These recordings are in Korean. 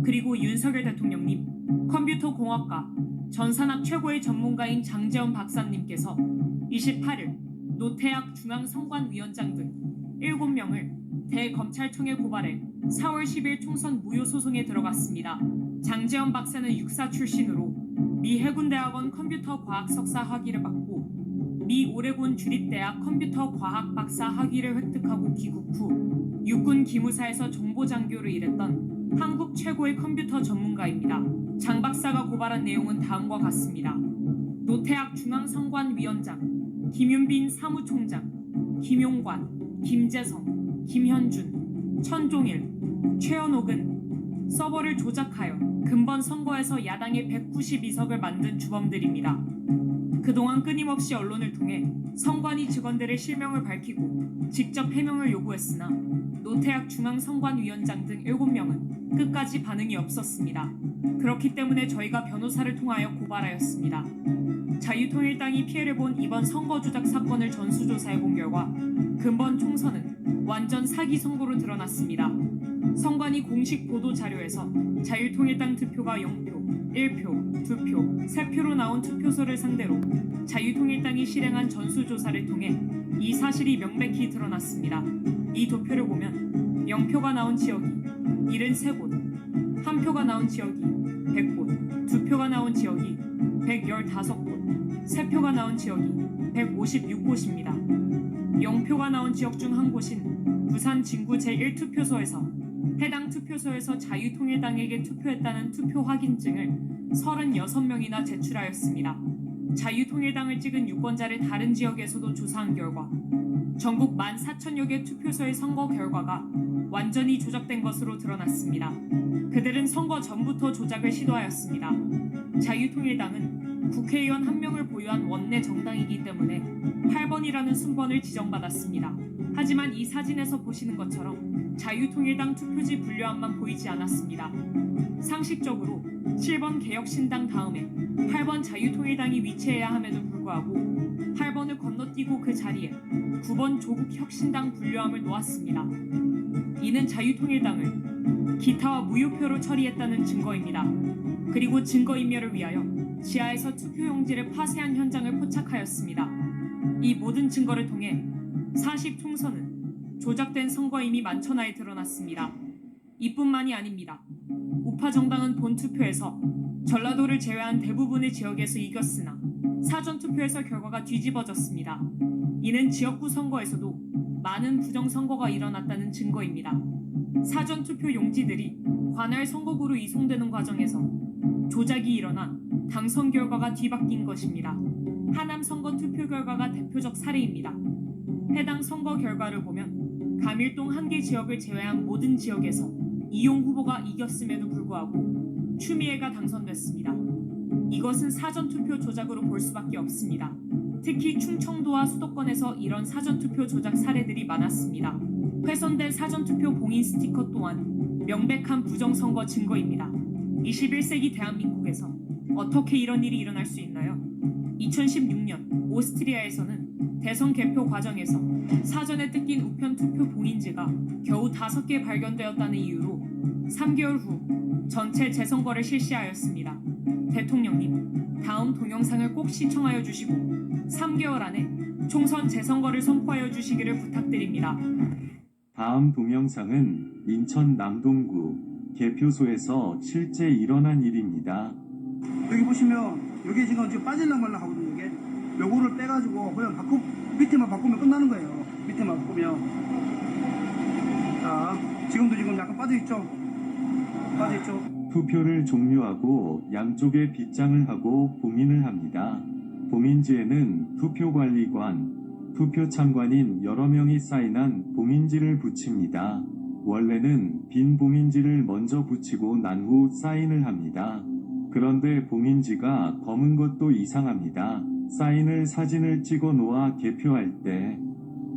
그리고 윤석열 대통령님, 컴퓨터 공학과 전산학 최고의 전문가인 장제원 박사님께서 28일 노태학 중앙선관위원장 등 7명을 대검찰청에 고발해 4월 10일 총선 무효 소송에 들어갔습니다. 장제원 박사는 육사 출신으로 미 해군대학원 컴퓨터과학 석사 학위를 받고 미 오레곤 주립대학 컴퓨터과학 박사 학위를 획득하고 귀국 후 육군 기무사에서 정보장교로 일했던 한국 최고의 컴퓨터 전문가입니다. 장 박사가 고발한 내용은 다음과 같습니다. 노태학 중앙선관위원장, 김윤빈 사무총장, 김용관, 김재성, 김현준, 천종일, 최현옥은 서버를 조작하여 근본 선거에서 야당의 192석을 만든 주범들입니다. 그동안 끊임없이 언론을 통해 선관위 직원들의 실명을 밝히고 직접 해명을 요구했으나 노태학 중앙선관위원장 등 7명은 끝까지 반응이 없었습니다. 그렇기 때문에 저희가 변호사를 통하여 고발하였습니다. 자유통일당이 피해를 본 이번 선거 조작 사건을 전수조사해본 결과 근본 총선은 완전 사기 선거로 드러났습니다. 선관위 공식 보도 자료에서 자유통일당 득표가 0표, 1표, 2표, 3표로 나온 투표소를 상대로 자유통일당이 실행한 전수조사를 통해 이 사실이 명백히 드러났습니다. 이 도표를 보면 0표가 나온 지역이 73곳, 1표가 나온 지역이 100곳, 2표가 나온 지역이 115곳, 3표가 나온 지역이 156곳입니다. 0표가 나온 지역 중 한 곳인 부산 진구 제1투표소에서 해당 투표소에서 자유통일당에게 투표했다는 투표 확인증을 36명이나 제출하였습니다. 자유통일당을 찍은 유권자를 다른 지역에서도 조사한 결과 전국 14,000여 개 투표소의 선거 결과가 완전히 조작된 것으로 드러났습니다. 그들은 선거 전부터 조작을 시도하였습니다. 자유통일당은 국회의원 1명을 보유한 원내 정당이기 때문에 8번이라는 순번을 지정받았습니다. 하지만 이 사진에서 보시는 것처럼 자유통일당 투표지 분류함만 보이지 않았습니다. 상식적으로 7번 개혁신당 다음에 8번 자유통일당이 위치해야 함에도 불구하고 8번을 건너뛰고 그 자리에 9번 조국혁신당 분류함을 놓았습니다. 이는 자유통일당을 기타와 무효표로 처리했다는 증거입니다. 그리고 증거인멸을 위하여 지하에서 투표용지를 파쇄한 현장을 포착하였습니다. 이 모든 증거를 통해 40총선은 조작된 선거임이 만천하에 드러났습니다. 이뿐만이 아닙니다. 우파 정당은 본투표에서 전라도를 제외한 대부분의 지역에서 이겼으나 사전투표에서 결과가 뒤집어졌습니다. 이는 지역구 선거에서도 많은 부정선거가 일어났다는 증거입니다. 사전투표 용지들이 관할 선거구로 이송되는 과정에서 조작이 일어나 당선 결과가 뒤바뀐 것입니다. 하남 선거 투표 결과가 대표적 사례입니다. 해당 선거 결과를 보면 감일동 한 개 지역을 제외한 모든 지역에서 이용 후보가 이겼음에도 불구하고 추미애가 당선됐습니다. 이것은 사전투표 조작으로 볼 수밖에 없습니다. 특히 충청도와 수도권에서 이런 사전투표 조작 사례들이 많았습니다. 훼손된 사전투표 봉인 스티커 또한 명백한 부정선거 증거입니다. 21세기 대한민국에서 어떻게 이런 일이 일어날 수 있나요? 2016년 오스트리아에서는 대선 개표 과정에서 사전에 뜯긴 우편 투표 봉인지가 겨우 5개 발견되었다는 이유로 3개월 후 전체 재선거를 실시하였습니다. 대통령님, 다음 동영상을 꼭 시청하여 주시고 3개월 안에 총선 재선거를 선포하여 주시기를 부탁드립니다. 다음 동영상은 인천 남동구 개표소에서 실제 일어난 일입니다. 여기 보시면 여기 지금 빠질랑 말랑 하거든요. 이게 요거를 빼가지고 그냥 밑에만 바꾸면 끝나는 거예요. 밑에만 바꾸면. 자, 지금도 지금 약간 빠져있죠? 빠져있죠? 투표를 종료하고 양쪽에 빗장을 하고 봉인을 합니다. 봉인지에는 투표관리관, 투표참관인 여러 명이 사인한 봉인지를 붙입니다. 원래는 빈 봉인지를 먼저 붙이고 난 후 사인을 합니다. 그런데 봉인지가 검은 것도 이상합니다. 사인을 사진을 찍어 놓아 개표할 때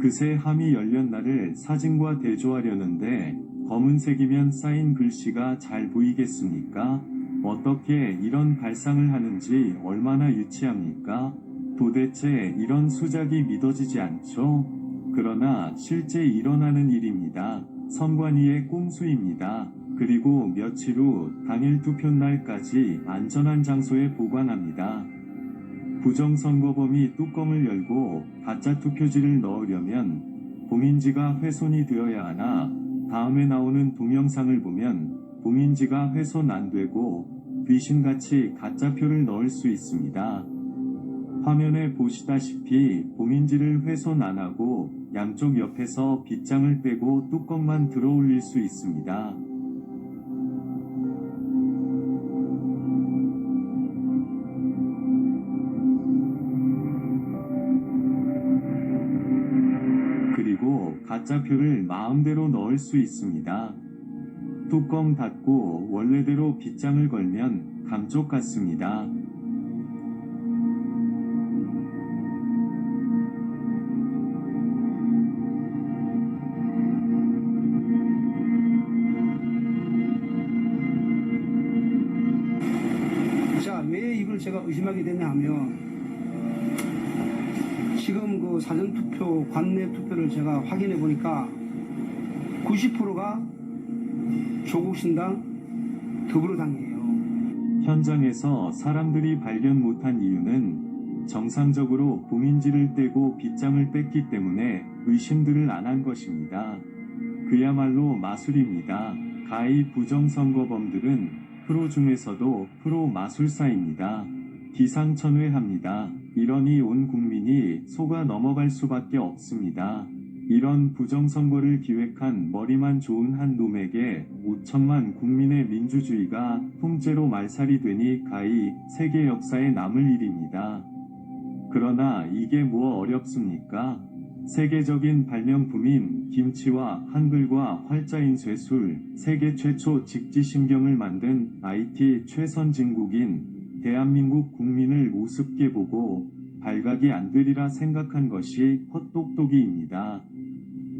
그새 함이 열린 날을 사진과 대조하려는데 검은색이면 사인 글씨가 잘 보이겠습니까? 어떻게 이런 발상을 하는지 얼마나 유치합니까? 도대체 이런 수작이 믿어지지 않죠? 그러나 실제 일어나는 일입니다. 선관위의 꼼수입니다. 그리고 며칠 후 당일 투표 날까지 안전한 장소에 보관합니다. 부정선거범이 뚜껑을 열고 가짜 투표지를 넣으려면 봉인지가 훼손이 되어야 하나 다음에 나오는 동영상을 보면 봉인지가 훼손 안 되고 귀신같이 가짜표를 넣을 수 있습니다. 화면에 보시다시피 봉인지를 훼손 안 하고 양쪽 옆에서 빗장을 빼고 뚜껑만 들어 올릴 수 있습니다. 그리고 가짜표를 마음대로 넣을 수 있습니다. 뚜껑 닫고 원래대로 빗장을 걸면 감쪽 같습니다. 자, 왜 이걸 제가 의심하게 되냐 하면 지금 그 사전투표, 관내 투표를 제가 확인해 보니까 90%가 조국신당, 더불어당이에요. 현장에서 사람들이 발견 못한 이유는 정상적으로 봉인지를 떼고 빗장을 뺐기 때문에 의심들을 안 한 것입니다. 그야말로 마술입니다. 가히 부정선거범들은 프로 중에서도 프로 마술사입니다. 기상천외합니다. 이러니 온 국민이 속아 넘어갈 수밖에 없습니다. 이런 부정선거를 기획한 머리만 좋은 한 놈에게 5천만 국민의 민주주의가 통째로 말살이 되니 가히 세계 역사에 남을 일입니다. 그러나 이게 뭐 어렵습니까? 세계적인 발명품인 김치와 한글과 활자인 쇠술, 세계 최초 직지심경을 만든 IT 최선진국인 대한민국 국민을 우습게 보고 발각이 안 되리라 생각한 것이 헛똑똑이입니다.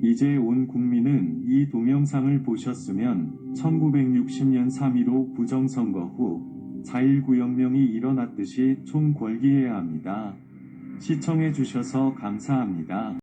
이제 온 국민은 이 동영상을 보셨으면 1960년 3.15 부정선거 후 4.19 혁명이 일어났듯이 총궐기해야 합니다. 시청해주셔서 감사합니다.